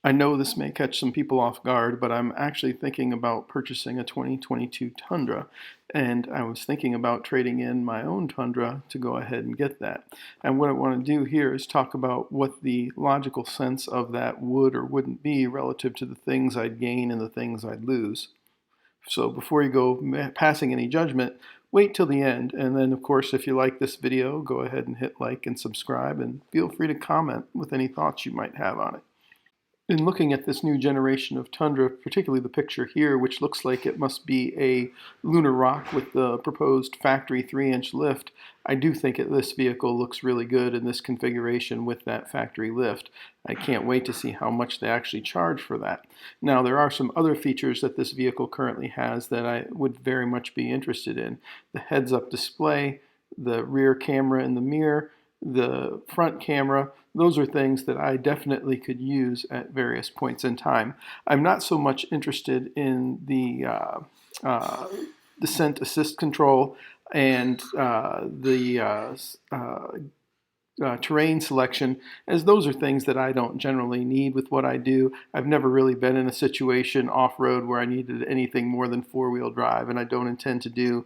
I know this may catch some people off guard, but I'm actually thinking about purchasing a 2022 Tundra, and I was thinking about trading in my own Tundra to go ahead and get that. And what I want to do here is talk about what the logical sense of that would or wouldn't be relative to the things I'd gain and the things I'd lose. So before you go passing any judgment, wait till the end, and then of course if you like this video, go ahead and hit like and subscribe, and feel free to comment with any thoughts you might have on it. In looking at this new generation of Tundra, particularly the picture here, which looks like it must be a lunar rock with the proposed factory 3-inch lift, I do think this vehicle looks really good in this configuration with that factory lift. I can't wait to see how much they actually charge for that. Now, there are some other features that this vehicle currently has that I would very much be interested in. The heads-up display, the rear camera in the mirror, the front camera. Those are things that I definitely could use at various points in time. I'm not so much interested in the descent assist control and terrain selection, as those are things that I don't generally need with what I do. I've never really been in a situation off-road where I needed anything more than four-wheel drive, and I don't intend to do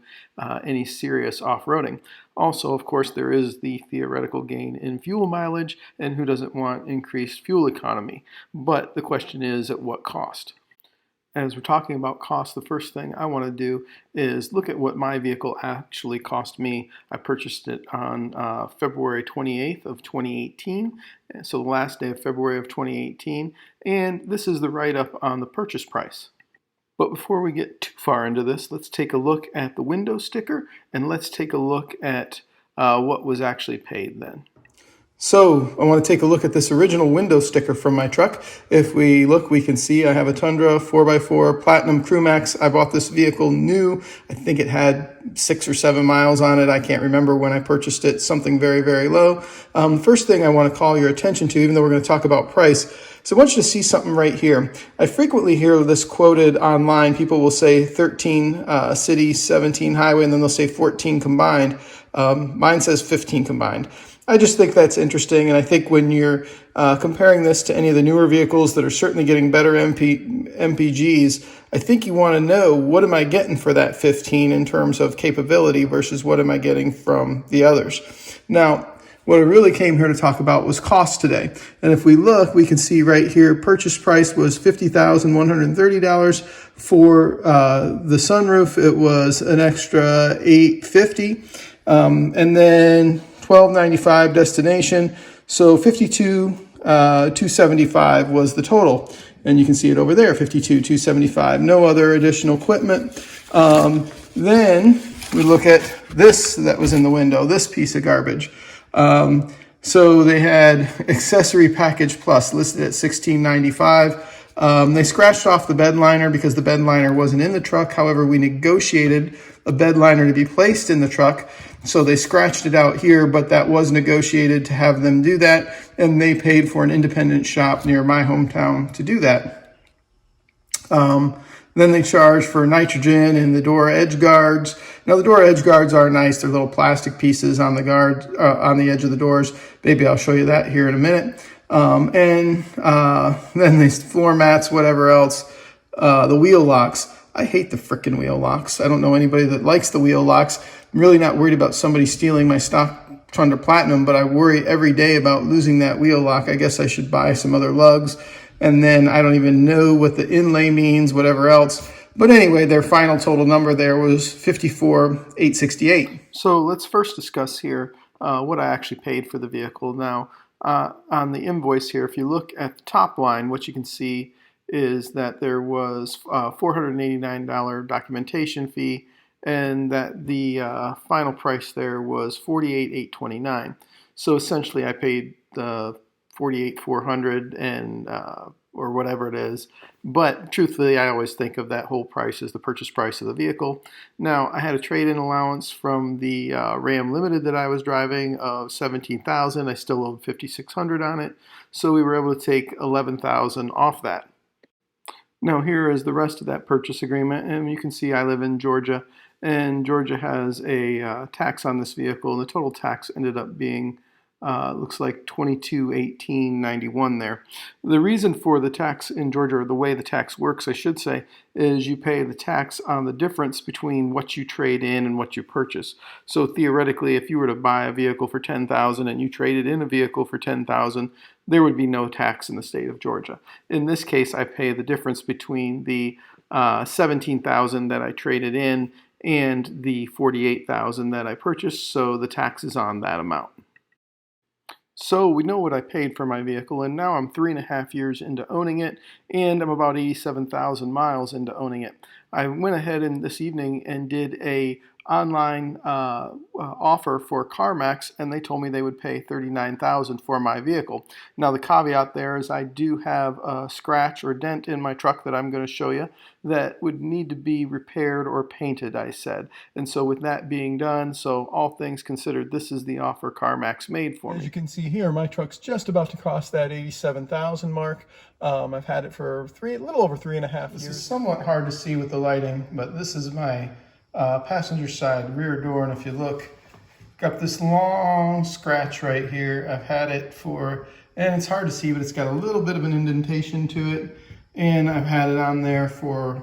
any serious off-roading. Also, of course, there is the theoretical gain in fuel mileage, and who doesn't want increased fuel economy? But the question is, at what cost? As we're talking about cost, the first thing I want to do is look at what my vehicle actually cost me. I purchased it on February 28th of 2018, so the last day of February of 2018, and this is the write-up on the purchase price. But before we get too far into this, let's take a look at the window sticker, and let's take a look at what was actually paid then. So I want to take a look at this original window sticker from my truck. If we look, we can see I have a Tundra 4x4 Platinum Crew Max. I bought this vehicle new. I think it had 6 or 7 miles on it. I can't remember when I purchased it, something very, very low. First thing I want to call your attention to, even though we're going to talk about price, so I want you to see something right here. I frequently hear this quoted online. People will say 13 city, 17 highway, and then they'll say 14 combined. Mine says 15 combined. I just think that's interesting, and I think when you're comparing this to any of the newer vehicles that are certainly getting better MPGs, I think you want to know, what am I getting for that 15 in terms of capability versus what am I getting from the others? Now, what I really came here to talk about was cost today. And if we look, we can see right here, purchase price was $50,130. For the sunroof, it was an extra $850. And then $12.95 destination, so $52,275 was the total, and you can see it over there, $52,275. No other additional equipment. Then we look at this that was in the window, this piece of garbage. So they had accessory package plus listed at $16.95. They scratched off the bed liner because the bed liner wasn't in the truck. However, we negotiated a bed liner to be placed in the truck, so they scratched it out here, but that was negotiated to have them do that, and they paid for an independent shop near my hometown to do that. Then they charged for nitrogen and the door edge guards. Now the door edge guards are nice. They're little plastic pieces on the guard, on the edge of the doors. Maybe I'll show you that here in a minute. Then these floor mats, whatever else. The wheel locks. I hate the frickin' wheel locks. I don't know anybody that likes the wheel locks. I'm really not worried about somebody stealing my stock Tundra Platinum, but I worry every day about losing that wheel lock. I guess I should buy some other lugs. And then I don't even know what the inlay means, whatever else. But anyway, their final total number there was $54,868. So let's first discuss here what I actually paid for the vehicle. Now, on the invoice here, if you look at the top line, what you can see is that there was a $489 documentation fee, and that the final price there was $48,829. So essentially, I paid the $48,400 and or whatever it is. But truthfully, I always think of that whole price as the purchase price of the vehicle. Now, I had a trade-in allowance from the Ram Limited that I was driving of $17,000. I still owed $5,600 on it, so we were able to take $11,000 off that. Now, here is the rest of that purchase agreement, and you can see I live in Georgia, and Georgia has a tax on this vehicle, and the total tax ended up being Looks like 2218.91 there. The reason for the tax in Georgia, or the way the tax works, I should say, is you pay the tax on the difference between what you trade in and what you purchase. So theoretically, if you were to buy a vehicle for $10,000 and you traded in a vehicle for $10,000, there would be no tax in the state of Georgia. In this case, I pay the difference between the $17,000 that I traded in and the $48,000 that I purchased, so the tax is on that amount. So we know what I paid for my vehicle, and now I'm 3.5 years into owning it, and I'm about 87,000 miles into owning it. I went ahead and this evening and did a online offer for CarMax, and they told me they would pay $39,000 for my vehicle. Now the caveat there is I do have a scratch or dent in my truck that I'm going to show you that would need to be repaired or painted, I said. And so with that being done, so all things considered, this is the offer CarMax made for me. As you can see here, my truck's just about to cross that 87,000 mark. I've had it for a little over 3.5 years. This is somewhat hard to see with the lighting, but this is my passenger side rear door, and if you look, got this long scratch right here. I've had it for, and it's hard to see, but it's got a little bit of an indentation to it, and I've had it on there for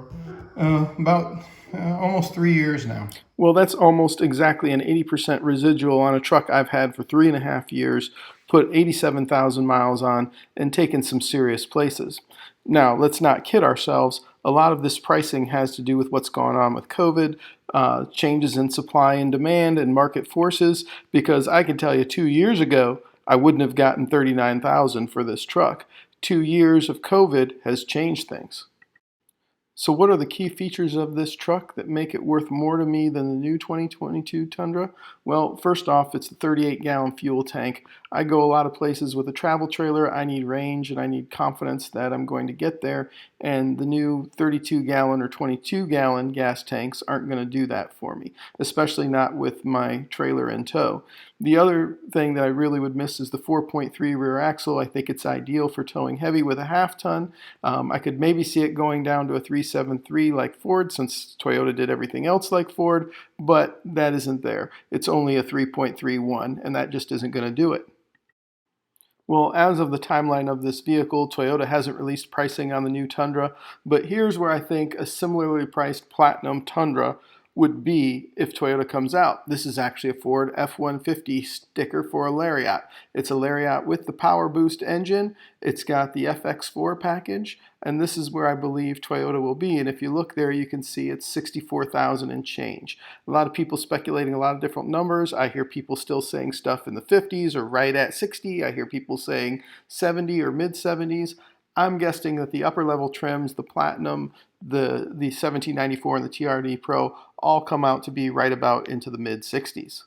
about almost 3 years now. Well, that's almost exactly an 80% residual on a truck I've had for 3.5 years, put 87,000 miles on, and taken some serious places. Now, let's not kid ourselves. A lot of this pricing has to do with what's going on with COVID, changes in supply and demand and market forces, because I can tell you 2 years ago, I wouldn't have gotten $39,000 for this truck. 2 years of COVID has changed things. So what are the key features of this truck that make it worth more to me than the new 2022 Tundra? Well, first off, it's the 38-gallon fuel tank. I go a lot of places with a travel trailer. I need range and I need confidence that I'm going to get there, and the new 32-gallon or 22-gallon gas tanks aren't going to do that for me, especially not with my trailer in tow. The other thing that I really would miss is the 4.3 rear axle. I think it's ideal for towing heavy with a half-ton. I could maybe see it going down to a 373 like Ford, since Toyota did everything else like Ford, but that isn't there. It's only a 3.31, and that just isn't going to do it. Well, as of the timeline of this vehicle, Toyota hasn't released pricing on the new Tundra, but here's where I think a similarly priced Platinum Tundra would be if Toyota comes out. This is actually a Ford F-150 sticker for a Lariat. It's a Lariat with the Power Boost engine. It's got the FX4 package, and this is where I believe Toyota will be. And if you look there, you can see it's $64,000 and change. A lot of people speculating a lot of different numbers. I hear people still saying stuff in the 50s or right at 60. I hear people saying 70 or mid 70s. I'm guessing that the upper level trims, the Platinum, the 1794 and the TRD Pro all come out to be right about into the mid 60s.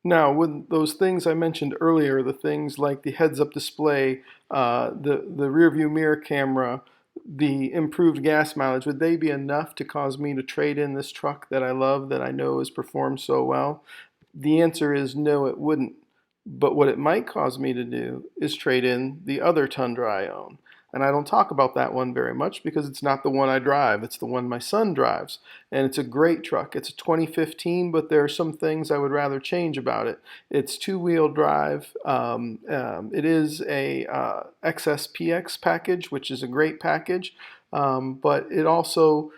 Now, with those things I mentioned earlier, the things like the heads-up display, the rear view mirror camera, the improved gas mileage, would they be enough to cause me to trade in this truck that I love, that I know has performed so well? The answer is no, it wouldn't. But what it might cause me to do is trade in the other Tundra I own. And I don't talk about that one very much because it's not the one I drive. It's the one my son drives. And it's a great truck. It's a 2015, but there are some things I would rather change about it. It's two-wheel drive. It is a XSPX package, which is a great package. But it also,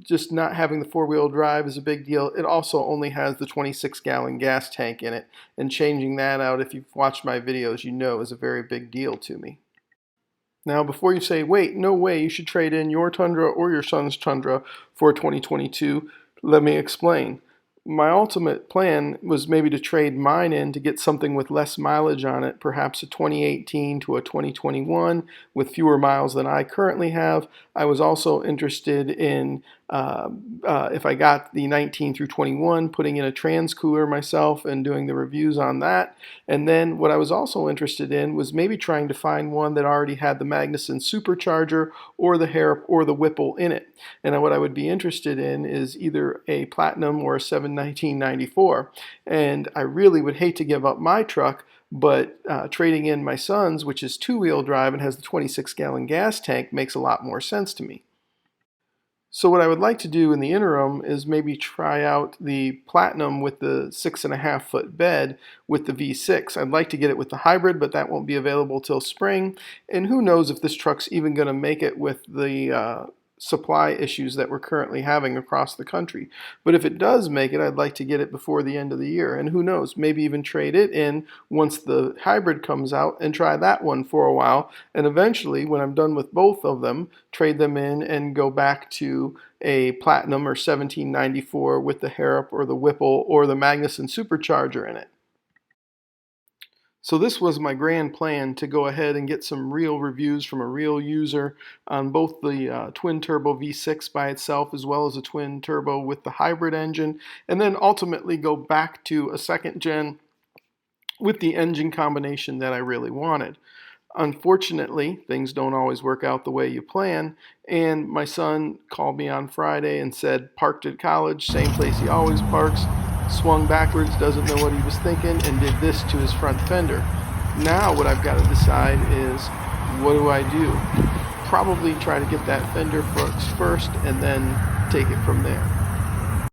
just not having the four-wheel drive is a big deal. It also only has the 26-gallon gas tank in it. And changing that out, if you've watched my videos, you know is a very big deal to me. Now, before you say, wait, no way, you should trade in your Tundra or your son's Tundra for 2022, let me explain. My ultimate plan was maybe to trade mine in to get something with less mileage on it, perhaps a 2018 to a 2021 with fewer miles than I currently have. I was also interested in, if I got the 19 through 21, putting in a trans cooler myself and doing the reviews on that. And then what I was also interested in was maybe trying to find one that already had the Magnuson supercharger or the Harrop or the Whipple in it. And what I would be interested in is either a Platinum or a 1994. And I really would hate to give up my truck, but trading in my son's, which is two-wheel drive and has the 26-gallon gas tank, makes a lot more sense to me. So what I would like to do in the interim is maybe try out the Platinum with the 6.5 foot bed with the V6. I'd like to get it with the hybrid, but that won't be available till spring. And who knows if this truck's even going to make it with the supply issues that we're currently having across the country. But if it does make it, I'd like to get it before the end of the year. And who knows, maybe even trade it in once the hybrid comes out and try that one for a while. And eventually, when I'm done with both of them, trade them in and go back to a Platinum or 1794 with the Harrop or the Whipple or the Magnuson supercharger in it. So this was my grand plan, to go ahead and get some real reviews from a real user on both the twin turbo V6 by itself as well as a twin turbo with the hybrid engine, and then ultimately go back to a second gen with the engine combination that I really wanted. Unfortunately, things don't always work out the way you plan, and my son called me on Friday and said, parked at college, same place he always parks, swung backwards, doesn't know what he was thinking, and did this to his front fender. Now what I've got to decide is, what do I do? Probably try to get that fender fixed first and then take it from there.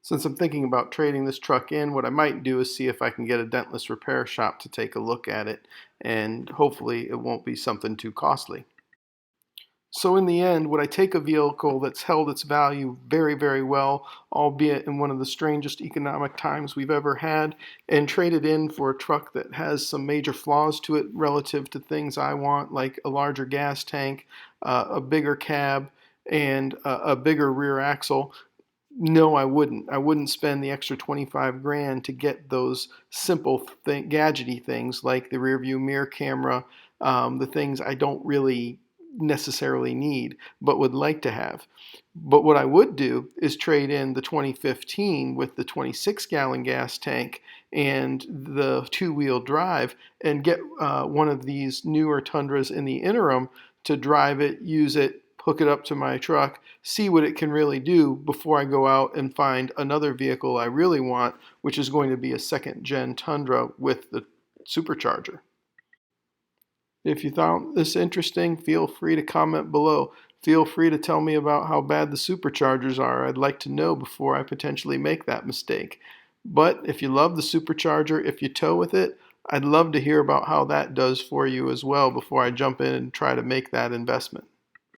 Since I'm thinking about trading this truck in, what I might do is see if I can get a dentless repair shop to take a look at it, and hopefully it won't be something too costly. So in the end, would I take a vehicle that's held its value very, very well, albeit in one of the strangest economic times we've ever had, and trade it in for a truck that has some major flaws to it relative to things I want, like a larger gas tank, a bigger cab, and a bigger rear axle? No, I wouldn't. I wouldn't spend the extra 25 grand to get those simple gadgety things like the rear view mirror camera, the things I don't really necessarily need but would like to have. But what I would do is trade in the 2015 with the 26-gallon gas tank and the two-wheel drive and get one of these newer Tundras in the interim to drive it, use it, hook it up to my truck, see what it can really do before I go out and find another vehicle I really want, which is going to be a second-gen Tundra with the supercharger. If you found this interesting, feel free to comment below. Feel free to tell me about how bad the superchargers are. I'd like to know before I potentially make that mistake. But if you love the supercharger, if you tow with it, I'd love to hear about how that does for you as well before I jump in and try to make that investment.